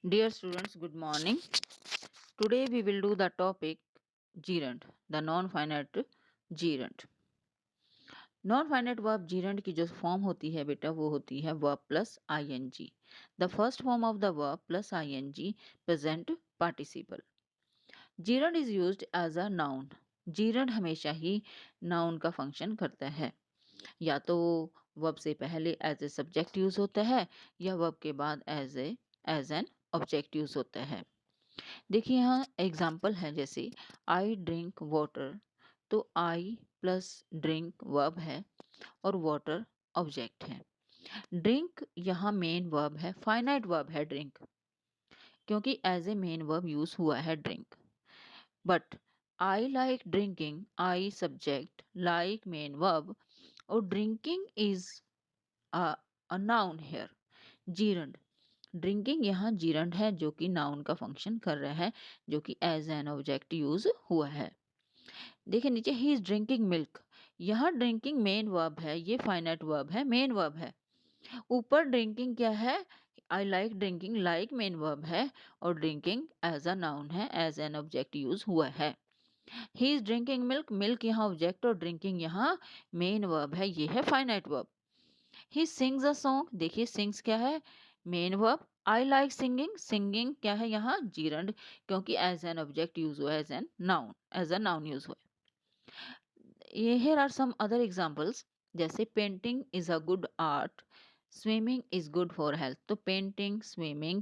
Dear students, good morning. Today we will do the topic gerund, the non-finite gerund. Non-finite verb gerund की जो form होती है बेटा वो होती है verb plus ing. The first form of the verb plus ing present participle. Gerund is used as a noun. gerund हमेशा ही noun का फंक्शन करता है. या तो वर्ब से पहले एज ए सब्जेक्ट यूज होता है या वर्ब के बाद एज एन ऑब्जेक्ट यूज होता है. देखिए यहाँ एग्जाम्पल है जैसे आई ड्रिंक वाटर. तो आई प्लस ड्रिंक वर्ब है और वाटर ऑब्जेक्ट है. ड्रिंक यहाँ मेन वर्ब है, फाइनाइट वर्ब है ड्रिंक, क्योंकि as a main verb use हुआ है drink. But I like drinking, I subject, like main verb और drinking is a noun here. Gerund, drinking यहाँ जीरंड है जो कि नाउन का फंक्शन कर रहा है, जो कि एज एन ऑब्जेक्ट यूज हुआ है. देखिए नीचे ही इज ड्रिंकिंग मिल्क. यहाँ ड्रिंकिंग मेन वर्ब है, ये फाइनाइट वर्ब है, मेन वर्ब है. ऊपर ड्रिंकिंग क्या है, आई like drinking, like main verb है और ड्रिंकिंग एज अ नाउन है, एज एन ऑब्जेक्ट यूज हुआ है. He is drinking milk, milk यहाँ ऑब्जेक्ट और ड्रिंकिंग यहाँ मेन वर्ब है, ये है finite verb. He sings a song, देखिए सिंग्स क्या है, main verb. I like singing, singing क्या है यहाँ जीरंड, क्योंकि एज एन ऑब्जेक्ट यूज हुआ है, एज अ नाउन यूज हुआ है. ये here are some other examples, जैसे painting is a good art, swimming is good for health. तो painting swimming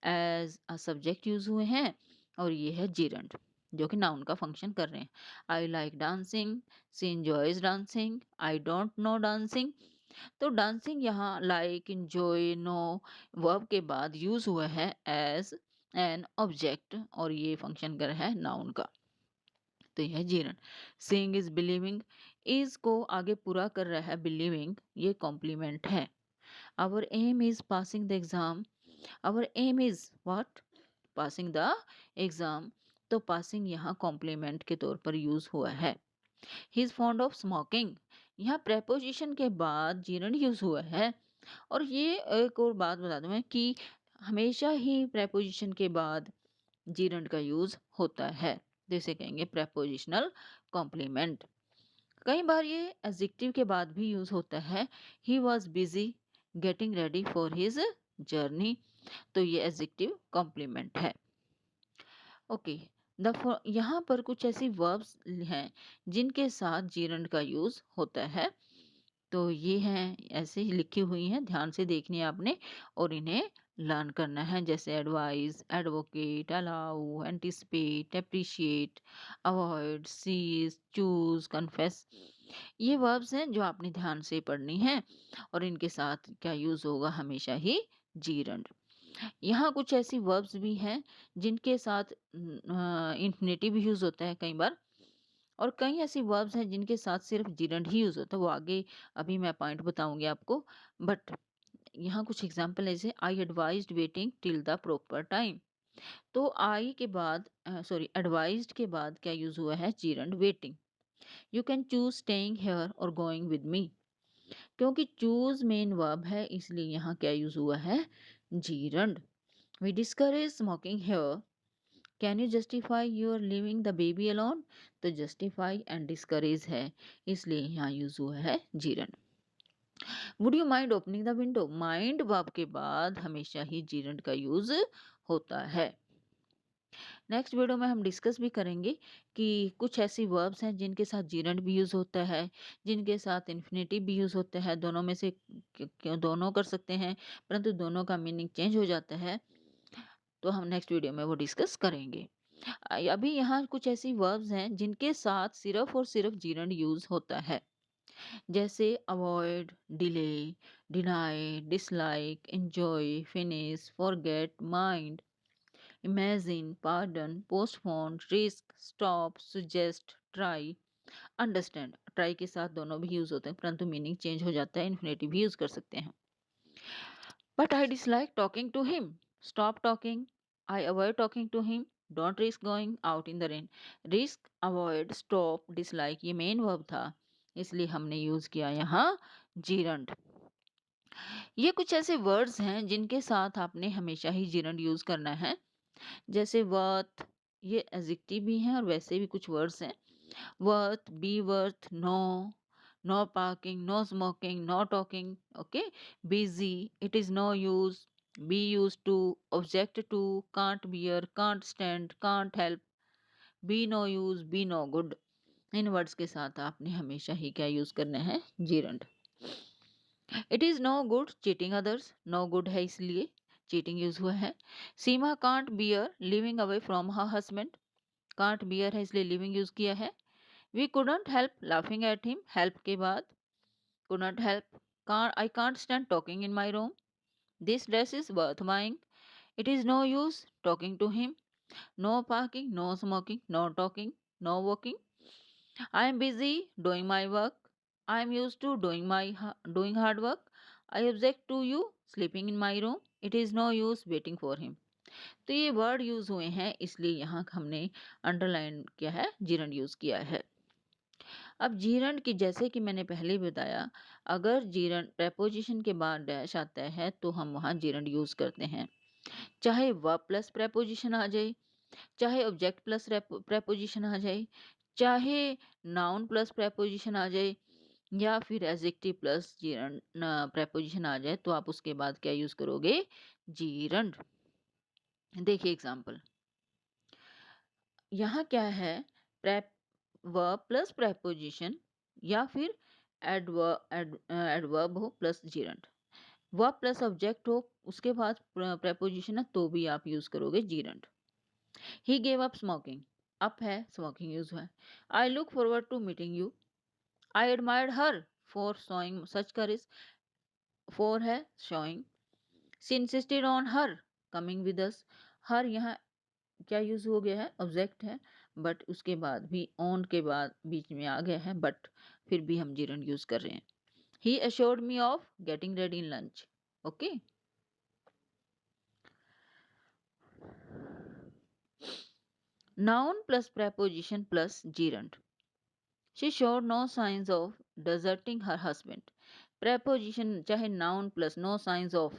as a subject use हुए हैं और ये है जीरंड जो कि नाउन का फंक्शन कर रहे हैं. I like dancing, she enjoys dancing, I don't know dancing. तो डांसिंग यहाँ लाइक इंजॉय नो वर्ब के बाद यूज हुआ है एज एन ऑब्जेक्ट और ये फंक्शन कर रहा है नाउन का. तो यह Jiran. Saying is believing, is को आगे पूरा कर रहा है बिलीविंग, ये कॉम्प्लीमेंट है. Our aim is passing the exam, our aim is what, passing the exam. तो पासिंग यहाँ कॉम्प्लीमेंट के तौर पर यूज हुआ है. He is fond of smoking, यहाँ प्रेपोजिशन के बाद जीरन यूज हुआ है. और ये एक और बात बता दूं मैं कि हमेशा ही प्रेपोजिशन के बाद जीरंड का यूज होता है, जैसे कहेंगे प्रेपोजिशनल कॉम्प्लीमेंट. कई बार ये एडजेक्टिव के बाद भी यूज होता है. He was busy getting ready for his journey. तो ये एडजेक्टिव कॉम्प्लीमेंट है. ओके, यहाँ पर कुछ ऐसी वर्ब्स हैं जिनके साथ जीरंड का यूज होता है. तो ये हैं ऐसे ही लिखी हुई हैं, ध्यान से देखनी है आपने और इन्हें लर्न करना है. जैसे advise, advocate, allow, anticipate, appreciate, avoid, cease, choose, confess. ये वर्ब्स हैं जो आपने ध्यान से पढ़नी है और इनके साथ क्या यूज होगा, हमेशा ही जीरंड. यहाँ कुछ ऐसी वर्ब्स भी हैं जिनके साथ इंफिनिटिव यूज होता है कई बार, और कई ऐसी वर्ब्स हैं जिनके साथ सिर्फ जीरंड ही यूज होता है, वो आगे अभी मैं पॉइंट बताऊंगी आपको. बट यहाँ कुछ एग्जांपल है, जैसे I advised waiting till the proper time. तो आई के बाद एडवाइज्ड के बाद क्या यूज हुआ है, gerund waiting. You can choose staying hair और गोइंग विद मी. क्योंकि चूज मेन वर्ब है इसलिए यहाँ क्या यूज हुआ है, gerund. We discourage smoking here, can you justify your leaving the baby alone. तो जस्टिफाई एंड डिस्करेज है इसलिए यहाँ यूज हुआ है gerund. Would you mind opening the window, mind verb के बाद हमेशा ही जीरंड का यूज होता है. नेक्स्ट वीडियो में हम डिस्कस भी करेंगे कि कुछ ऐसी वर्ब्स हैं जिनके साथ जीरंड भी यूज होता है, जिनके साथ इन्फिनिटिव भी यूज होता है. दोनों में से क्यों दोनों कर सकते हैं, परंतु दोनों का मीनिंग चेंज हो जाता है. तो हम नेक्स्ट वीडियो में वो डिस्कस करेंगे. अभी यहाँ कुछ ऐसी वर्ब्स हैं जिनके साथ सिर्फ और सिर्फ जीरंड यूज होता है, जैसे avoid, delay, deny, dislike, enjoy, finish, forget, mind, imagine, pardon, postpone, risk, stop, suggest, try, understand. Try के साथ दोनों भी यूज होते हैं परंतु मीनिंग चेंज हो जाता है, इन्फिनेटिव भी यूज कर सकते हैं. But I dislike talking to him, stop talking. I avoid talking to him, don't risk going out in the rain. Risk, avoid, stop, dislike ये मेन वर्ब था इसलिए हमने यूज किया यहाँ जीरंड. ये कुछ ऐसे वर्ड्स हैं जिनके साथ आपने हमेशा ही जीरंड यूज करना है। जैसे वर्थ, ये एडजेक्टिव भी हैं और वैसे भी कुछ वर्ड्स हैं। Worth, be worth, no, no parking, no smoking, no talking, okay. Busy, it is no use, be use to, object to, can't bear, can't stand, can't help, be no use, be no good. इन words के साथ आपने हमेशा ही क्या use करना है? Gerund. It is no good cheating others, no good है इसलिए चीटिंग यूज हुआ है। Seema can't bear living away from her husband, can't bear है इसलिए लिविंग यूज किया है। We couldn't help laughing at him, help के बाद couldn't help. I can't stand talking in my room, this dress is worth buying, it is no use talking to him, no parking, no smoking, no talking, no walking, I am busy doing my work. I am used to doing hard work. I object to you sleeping in my room. It is no use waiting for him. तो ये word use हुए हैं इसलिए यहाँ हमने underline किया है, gerund use किया है। अब जीरंड की जैसे कि मैंने पहले बताया, अगर जीरंड प्रेपोजिशन के बाद डैश आता है तो हम वहाँ जीरंड यूज करते हैं। चाहे वर्ब प्लस प्रेपोजिशन आ जाए, चाहे ऑब्जेक्ट प्लस प्रेपोजिशन आ जाए, चाहे नाउन प्लस प्रेपोजिशन आ जाए, या फिर एडजेक्टिव प्लस जीरंड प्रेपोजिशन आ जाए, तो आप उसके बाद क्या यूज करोगे? जीरंड। देखिए एग्जांपल, यहाँ क्या है? प्रेप वर्ब प्लस प्रेपोजिशन, या फिर एडवर्ब हो plus gerund. Verb plus object हो, उसके बाद प्रेपोजिशन है, तो भी आप यूज करोगे gerund. He gave up smoking, up है, स्मोकिंग यूज है। I look forward to meeting you, I admired her for showing such courage, for है showing. She insisted on her coming with us, her यहाँ क्या use हो गया है? Object है, but उसके बाद भी ऑन के बाद बीच में आ गया है, बट फिर भी हम जीरंड यूज कर रहे हैं। He assured me of getting ready in lunch, okay. Noun plus preposition plus gerund. She showed no signs of deserting her husband. Preposition चाहे noun plus no signs of,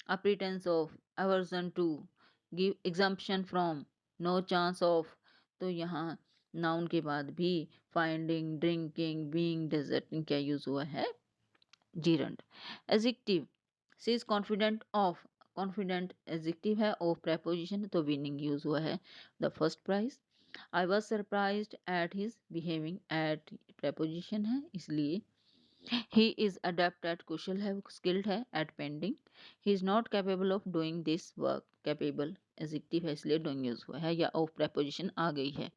a pretense of, aversion to, give exemption from, no chance of, तो यहाँ noun के बाद भी finding, drinking, being, deserting क्या use हुआ है? gerund. Adjective, she is confident of, confident adjective है, of preposition तो winning यूज हुआ है, the first prize. I was surprised at his behaving, at preposition है इसलिए। he is adept at, कुशल है, skilled है, at pending. he is not capable of doing this work, capable adjective है इसलिए doing use हुआ है, या of preposition आ गई है।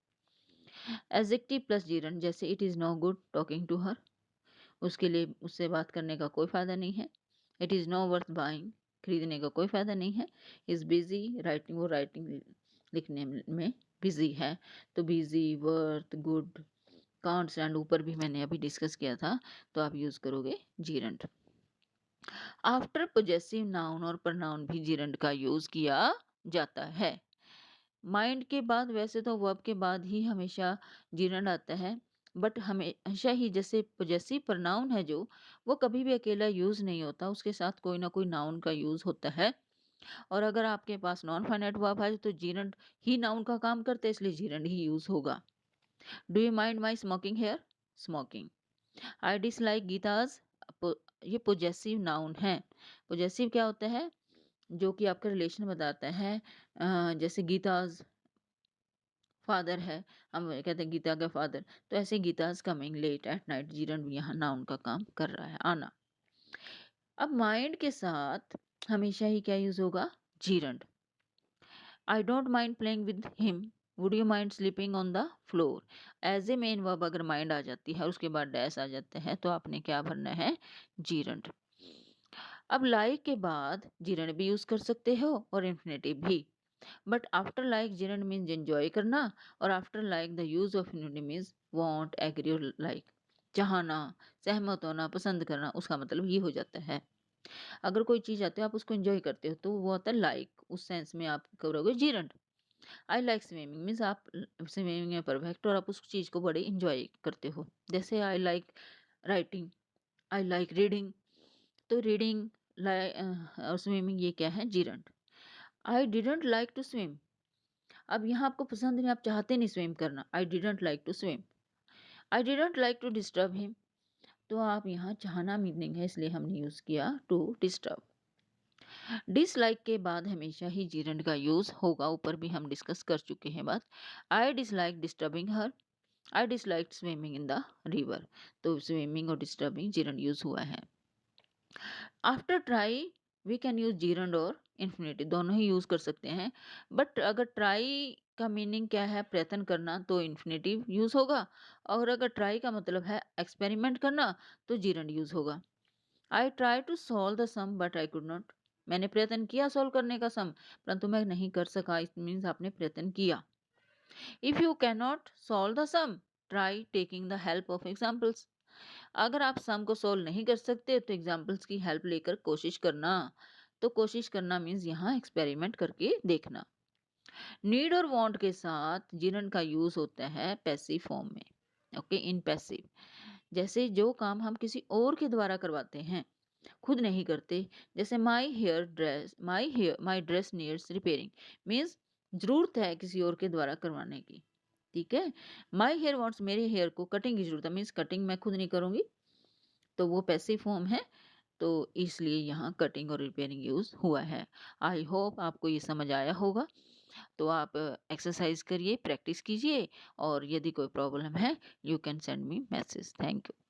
adjective plus gerund, जैसे it is no good talking to her, उसके लिए उससे बात करने का कोई फायदा नहीं है। It is know worth buying, खरीदने का कोई फायदा नहीं है। इज़ बिजी राइटिंग, वो राइटिंग लिखने में बिजी है, तो busy, worth, good, can't stand ऊपर भी मैंने अभी डिस्कस किया था, तो आप यूज करोगे जीरंड। आफ्टर पोजेसिव नाउन और प्रनाउन भी जीरंड का यूज किया जाता है। माइंड के बाद वैसे तो वर्ब के बाद ही हमेशा जीरंड आता है, बट हमेशा ही जैसे पोजेसिव प्रनाउन है जो, वो कभी भी अकेला यूज नहीं होता, उसके साथ कोई ना कोई नाउन का यूज होता है। और अगर आपके पास नॉन फाइनाइट वर्ब है तो जीरंड ही नाउन का काम करता है, इसलिए जीरंड ही यूज होगा। Do you mind my smoking here, smoking. I dislike Gita's, ये पोजेसिव नाउन है। पोजेसिव क्या होता है? जो कि आपका रिलेशन बताता है। जैसे गीताज फादर है, हम कहते हैं गीता का फादर, तो ऐसे Gita's coming late at night, gerund यहाँ नाउन का काम कर रहा है, आना। अब माइंड के साथ हमेशा ही क्या यूज होगा? Gerund. I don't mind playing with him, would you mind sleeping on the floor. As a main verb अगर माइंड आ जाती है और उसके बाद डैश आ जाते हैं, तो आपने क्या भरना है? जीरंड। अब लाइक के बाद जीरंड भी यूज कर सकते हो और इन्फिनेटिव भी, but after like gerund means enjoy करना, और after like the use of infinitive means want, agree और लाइक, चाहना, सहमत होना, पसंद करना, उसका मतलब ये हो जाता है। अगर कोई चीज आती है आप उसको एंजॉय करते हो तो वो आता है लाइक, उस सेंस में आप करोगे gerund. I like swimming means आप स्विमिंग में परफेक्ट और आप उस चीज को बड़े इंजॉय करते हो। जैसे I like writing, I like reading, तो रीडिंग और स्विमिंग ये क्या है? Gerund. I didn't like to swim. अब यहाँ आपको पसंद नहीं, आप चाहते नहीं स्विम करना। I didn't like to swim. I didn't like to disturb him. तो आप यहाँ चाहना मीनिंग है, इसलिए हमने यूज़ किया टू डिस्टर्ब। डिसलाइक के बाद हमेशा ही जीरंड का यूज़ होगा, ऊपर भी हम डिस्कस कर चुके हैं बात। I dislike disturbing her. I dislike swimming in the river. तो स्विमिंग और डिस्टर्बिंग जीरंड यूज़ हुआ है। After try we can use gerund और इन्फिनिटिव, दोनों ही यूज कर सकते हैं। बट अगर ट्राई का मीनिंग क्या है? प्रयत्न करना, तो इन्फिनिटिव यूज होगा। और अगर ट्राई का मतलब है एक्सपेरिमेंट करना, तो जीरंड यूज होगा। I try to solve the sum but I could not. मैंने प्रयत्न किया सॉल्व करने का सम, परंतु मैं नहीं कर सका। इट मीन्स आपने प्रयत्न किया। If you can not solve the sum, try taking the help of examples. अगर आप सम को सोल्व नहीं कर सकते, तो एग्जाम्पल्स की हेल्प लेकर कोशिश करना। तो कोशिश करना मीन्स यहाँ एक्सपेरिमेंट करके देखना। नीड और वांट के साथ जीरंड का यूज होता है पैसिव फॉर्म में। Okay, in passive. जैसे जो काम हम किसी और के द्वारा करवाते हैं, खुद नहीं करते। जैसे my dress needs repairing, means जरूरत है किसी और के द्वारा करवाने की। ठीक है। माई हेयर वॉन्ट्स, मेरे हेयर को कटिंग की जरूरत है, मीन्स कटिंग मैं खुद नहीं करूंगी, तो वो पैसिव फॉर्म है। तो इसलिए यहाँ कटिंग और रिपेयरिंग यूज हुआ है। आई होप आपको ये समझ आया होगा। तो आप एक्सरसाइज करिए, प्रैक्टिस कीजिए, और यदि कोई प्रॉब्लम है, you can send me message. Thank you.